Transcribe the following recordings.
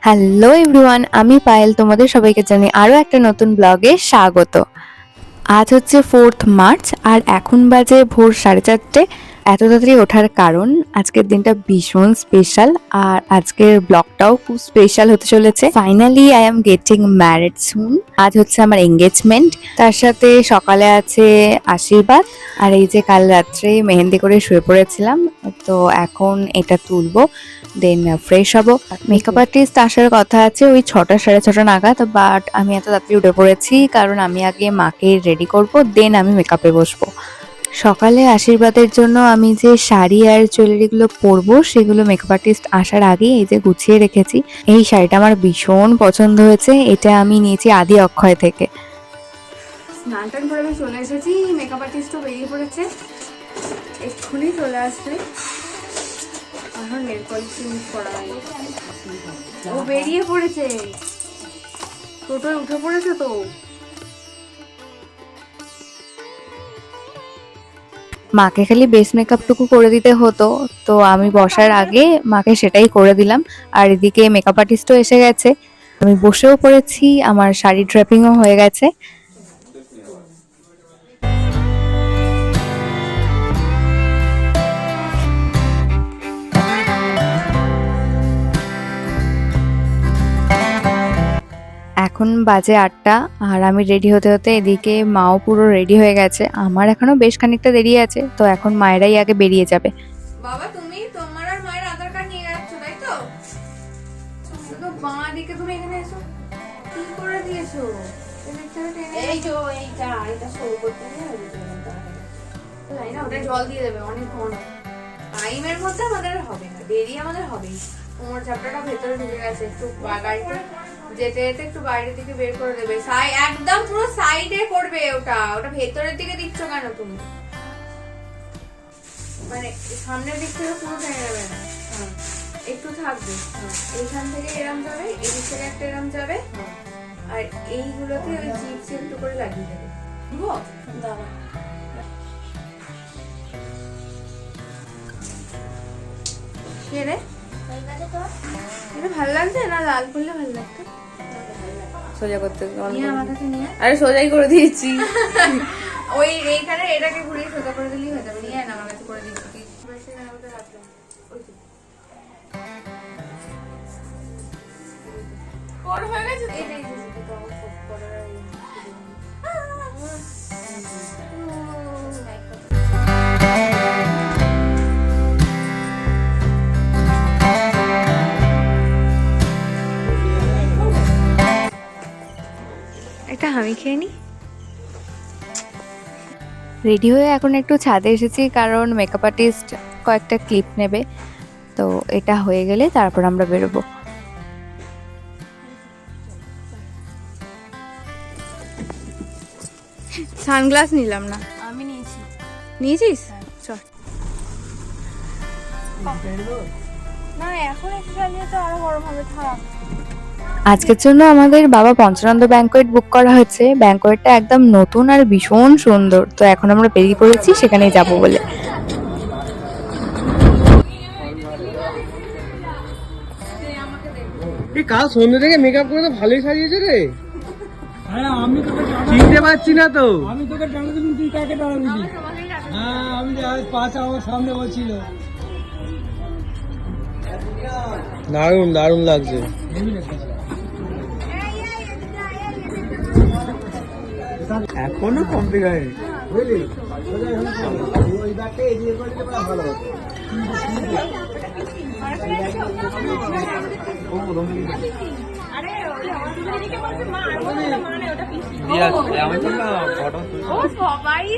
Hello everyone, আমি পায়েল তোমাদের সবাইকে জানাই আরও একটা নতুন ব্লগে স্বাগত। আজ হচ্ছে 4th মার্চ আর এখন বাজে ভোর 4:30। এত তাড়াতাড়ি ওঠার কারণ আজকের দিনটা ভীষণ স্পেশাল আর আজকের ব্লগটাও খুব স্পেশাল হতে চলেছে। Finally I am getting married soon. আজ হচ্ছে আমার এঙ্গেজমেন্ট, তার সাথে সকালে আছে আশীর্বাদ, আর এই যে কাল রাত্রে মেহেন্দি করে শুয়ে পড়েছিলাম, তো এখন এটা তুলবো, দেন ফ্রেশ হবো। মেকআপ আর্টিস্ট আসার কথা আছে ওই 6টা 6:30 নাগাদ, বাট আমি এত তাড়াতাড়ি উঠে পড়েছি কারণ আমি আগে মাকে রেডি করব, দেন আমি মেকআপে বসবো। সকালে আশীর্বাদের জন্য আমি যে শাড়ি আর জুয়েলারিগুলো পরবো সেগুলো মেকআপ আর্টিস্ট আসার আগে এই যে গুছিয়ে রেখেছি। এই শাড়িটা আমার ভীষণ পছন্দ হয়েছে, এটা আমি নিয়েছি আদি অক্ষয় থেকে। স্নান টান করে আমি চলে এসেছি, মেকআপ আর্টিস্টও বেরিয়ে পড়েছে, এক্ষুনি চলে আসবে। এখন নেল পলিশ ইউজ করা হয়, ও বেরিয়ে পড়েছে, টোটোয় উঠে পড়েছে। তো মাকে খালি বেস মেকআপটুকু করে দিতে হতো, তো আমি বসার আগে মাকে সেটাই করে দিলাম। আর এদিকে মেকআপ আর্টিস্টও এসে গেছে, আমি বসেও পড়েছি, আমার শাড়ি ড্রেপিংও হয়ে গেছে। এখন বাজে 8টা আর আমি রেডি হতে হতে এদিকে মাও পুরো রেডি হয়ে গেছে। আমার এখনো বেশ খানিকটা দেরি আছে, তো এখন মায়েরাই আগে বেরিয়ে যাবে। বাবা, তুমি তোমার আর মায়ের আধার কার্ড নিয়ে যাচ্ছ, তাই তো? শুধু বাঁ দিকে তুমি এখানে এসো, কি করে দিয়েছো? এই যে এটা সরু করতে না, ওটা জল দিয়ে দেবে অনেকক্ষণ। টাইমের মধ্যে আমাদের হবে না, দেরি আমাদের হবেই। কোমর চাপড়াটা ভেতরে ঢুকে গেছে, একটু গাড়িতে যেতে যেতে একটু বাইরের দিকে বের করে দেবে। একদম পুরো সাইডে করবে, ওটা ভেতরের দিকে দিচ্ছ কেন তুমি? মানে সামনের দিক থেকে পুরো টেনে নেবে না, একটু থাকবে। এইখান থেকে এরম যাবে, এই দিক থেকে একটা এরম যাবে, আর এইগুলোতে ওই চিপস একটু করে লাগিয়ে দেবে। দাঁড়া, রে এটা ভালো লাগছে না? লাল করলে ভালো লাগতো, সোজা করতে। আরে সোজাই করে দিয়েছি। ওই এইখানে এটাকে ঘুরিয়ে সোজা করে দিলেই হয়ে যাবে। নিয়ে আমার কাছে করে দিচ্ছি। হয়ে গেছে এটা, আমি খেয়ে নি। রেডি হয়ে এখন একটু ছাদে এসেছি কারণ মেকআপ আর্টিস্ট কয়েকটা ক্লিপ নেবে, তো এটা হয়ে গেলে তারপর আমরা বেরোবো। সানগ্লাস নিলাম না। আমি নিয়েছি। নিয়েছিস? চল। না, এখন একটু চালিয়ে তো আরো গরম হবে, থাক। আজকের জন্য আমাদের বাবা পঞ্চানন্দ ব্যাংকোয়েট বুক করা হয়েছে। ব্যাংকোয়েটটা একদম নতুন আর ভীষণ সুন্দর, তো এখন আমরা বেরিয়ে পড়েছি সেখানেই যাব বলে। কাল সন্ধ্যে থেকে মেকআপ করে তো ভালোই সাজিয়েছে রে। হ্যাঁ, আমি তোকে চিনতে পারছি না তো। আমি তোকে টানা দিবি, তুই কাকে টানা দিবি? হ্যাঁ, আমি পাশে আমার সামনে বলছিল। দারুণ দারুণ লাগছে। এখনো কমপ্লিট হয়নি, বুঝলি? ভালো হতো।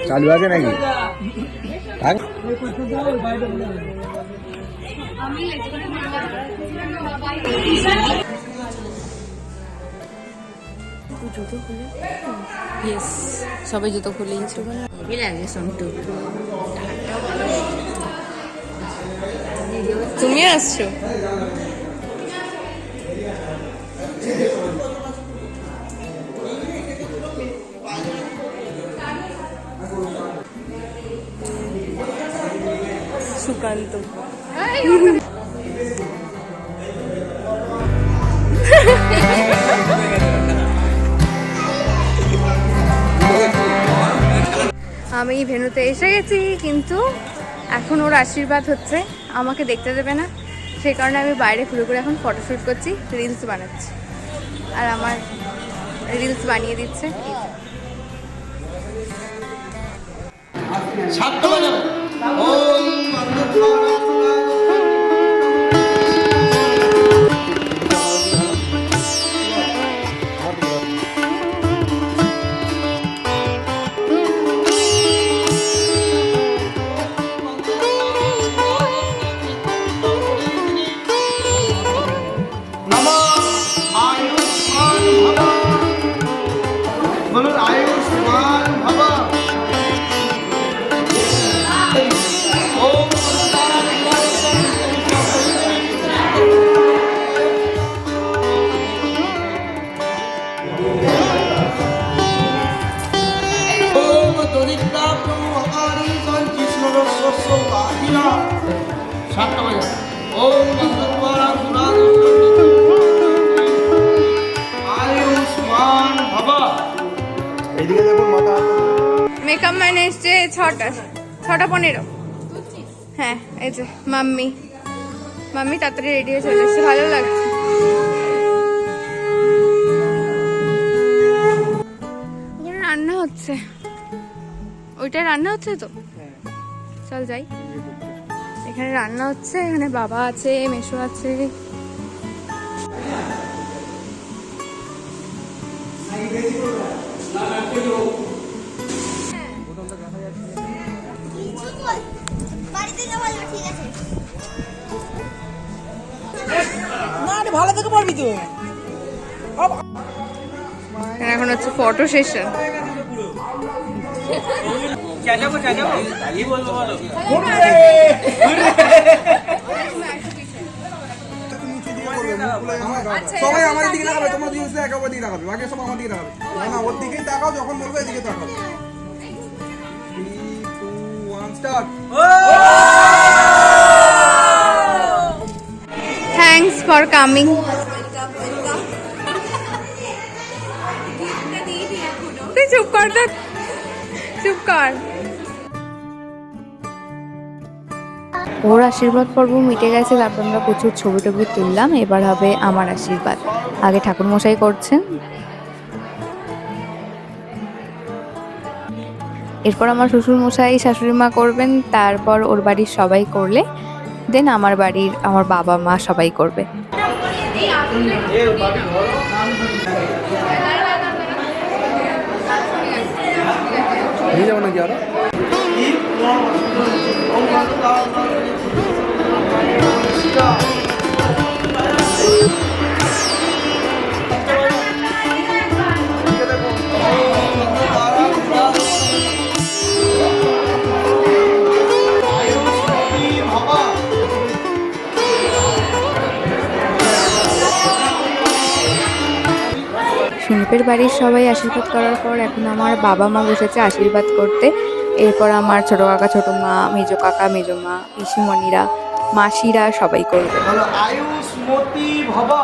চালু আছে নাকি? সবাই জুতো খুলেইছে। তুমি আসছো? সুকান্ত। আমি ভেন্যুতে এসে গেছি, কিন্তু এখন ওর আশীর্বাদ হচ্ছে, আমাকে দেখতে দেবে না, সেই কারণে আমি বাইরে ঘুরে ঘুরে এখন ফটোশ্যুট করছি, রিলস বানাচ্ছি, আর আমার রিলস বানিয়ে দিচ্ছে। মেকআপ ম্যান এসছে 6:15। হ্যাঁ, এই যে মাম্মি তাড়াতাড়ি রেডি হয়ে চলে এসছে, ভালো লাগছে। রান্না হচ্ছে, ওইটা রান্না হচ্ছে তো, চল যাই। এখানে রান্না হচ্ছে, এখানে বাবা আছে, মেশো আছে। ভালো থেকে পারবি তো। এখন হচ্ছে ফটো সেশন। সবাই আমার দিকে তাকাবে, তোমরা দুজন শুধু একা দিকে তাকাবে, বাকি সব আমার দিকে তাকাবে। না না, ওর দিকেই তাকাও, যখন বলবে এদিকে তাকাবে। 3, 2, 1 স্টার্ট। Thanks for coming. তুই চুপ কর, চুপ কর। ওর আশীর্বাদ পর্ব মিটে গেছে, তারপর আমরা প্রচুর ছবি টবি তুললাম। এবার হবে আমার আশীর্বাদ। আগে ঠাকুরমশাই করছেন, এরপর আমার শ্বশুর মশাই শাশুড়ি মা করবেন, তারপর ওর বাড়ির সবাই করলে দেন আমার বাড়ির আমার বাবা মা সবাই করবে। নিয়ে যাবো নাকি আরো? সুনীপের বাড়ির সবাই আশীর্বাদ করার পর এখন আমার বাবা মা বসেছে আশীর্বাদ করতে। এরপর আমার ছোট কাকা, ছোট মা, মেজো কাকা, মেজো মা, পিসিমণিরা, মাসিরা সবাই করবে। আয়ুষ্মতি ভবা।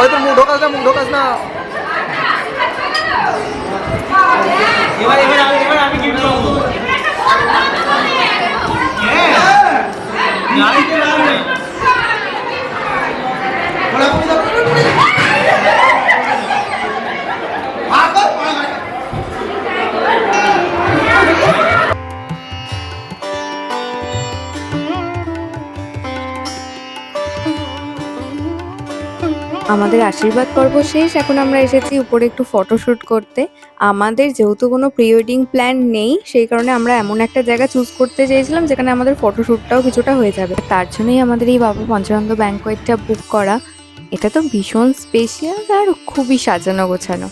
ওই তো মুখ ঢোকাস না এবার আমি গিফট করবো। গাড়িতে লাগবে আমাদের আশীর্বাদ পর্ব শেষ। এখন আমরা এসেছি উপরে একটু ফটোশ্যুট করতে। আমাদের যেহেতু কোনো প্রি ওয়েডিং প্ল্যান নেই, সেই কারণে আমরা এমন একটা জায়গা চুজ করতে চেয়েছিলাম যেখানে আমাদের ফটোশ্যুটটাও কিছুটা হয়ে যাবে। তার জন্যই আমাদের এই বাবা পঞ্চানন্দ ব্যাংকোয়েটটা বুক করা। এটা তো ভীষণ স্পেশাল আর খুবই সাজানো গোছানো।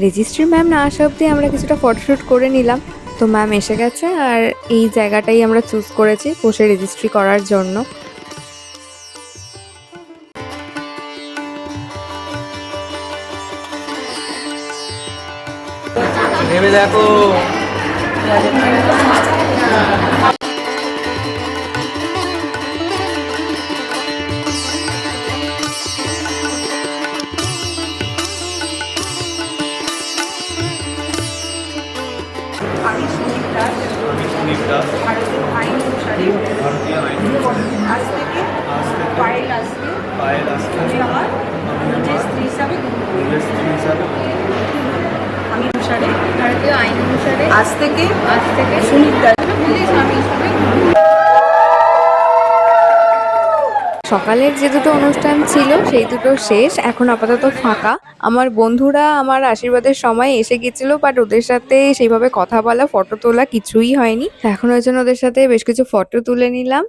রেজিস্ট্রি ম্যাম না আসা অবধি আমরা কিছুটা ফটোশ্যুট করে নিলাম। তো ম্যাম এসে গেছে আর এই জায়গাটাই আমরা চুজ করেছি বসে রেজিস্ট্রি করার জন্য। ভেবে দেখো আমি সুনীতা ভারতীয় আইন অনুসারে আজ থেকে পায়েল আসবে আমি আমার নিজের স্ত্রী হিসাবে আমি অনুসারে ভারতীয় আইন অনুসারে আজ থেকে সুনীতা স্বামী হিসাবে। সকালের যে দুটো অনুষ্ঠান ছিল সেই দুটো শেষ, এখন আপাতত ফাঁকা। আমার বন্ধুরা আমার আশীর্বাদের সময় এসে গেছিল, বাট ওদের সাথে সেইভাবে কথা বলা, ফটো তোলা কিছুই হয়নি। এখন ওই জন্য ওদের সাথে বেশ কিছু ফটো তুলে নিলাম।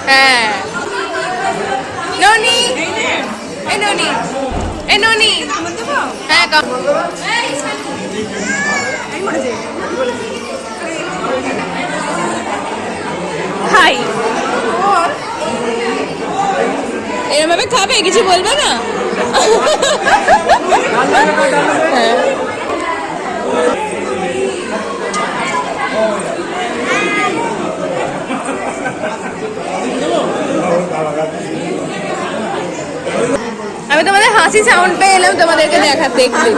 হ্যাঁ এরম ভাবে খাবে, কিছু বলবে না? হ্যাঁ। আমি তোমাদের হাসি সাউন্ড পেয়ে এলাম তোমাদেরকে দেখাতে একটু।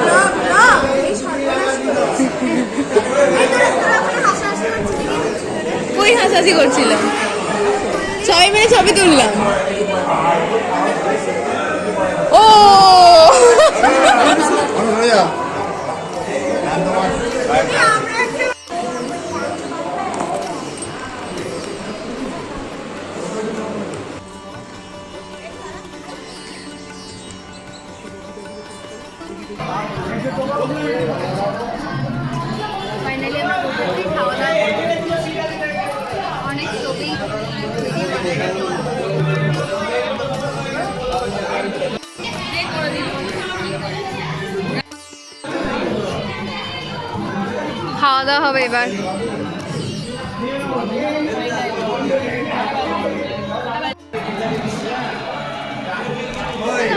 কই হাসাহাসি করছিলাম, সবাই মিলে ছবি তুললাম। ও ফাইনালি আমরা বসে খাওয়া দাওয়া অনেক ছবি খাওয়া দাওয়া হবে এবার।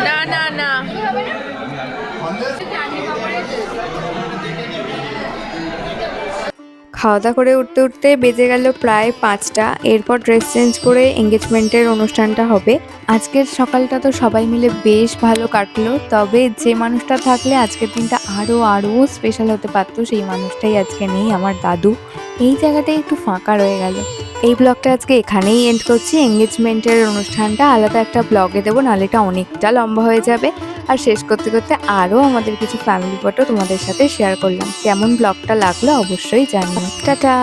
না না না, খাওয়া দাওয়া করে উঠতে উঠতে বেজে গেল প্রায় 5টা। এরপর ড্রেস চেঞ্জ করে এঙ্গেজমেন্টের অনুষ্ঠানটা হবে। আজকের সকালটা তো সবাই মিলে বেশ ভালো কাটলো, তবে যে মানুষটা থাকলে আজকের দিনটা আরও স্পেশাল হতে পারতো সেই মানুষটাই আজকে নেই, আমার দাদু। এই জায়গাটাই একটু ফাঁকা রয়ে গেল। এই ব্লগটা আজকে এখানেই এন্ড করছি। এঙ্গেজমেন্টের অনুষ্ঠানটা আলাদা একটা ব্লগে দেবো, নাহলে এটা অনেকটা লম্বা হয়ে যাবে। আর শেষ করতে করতে আরও আমাদের কিছু ফ্যামিলি ফটো তোমাদের সাথে শেয়ার করলাম। কেমন ব্লগটা লাগলো অবশ্যই জানিও। টাটা।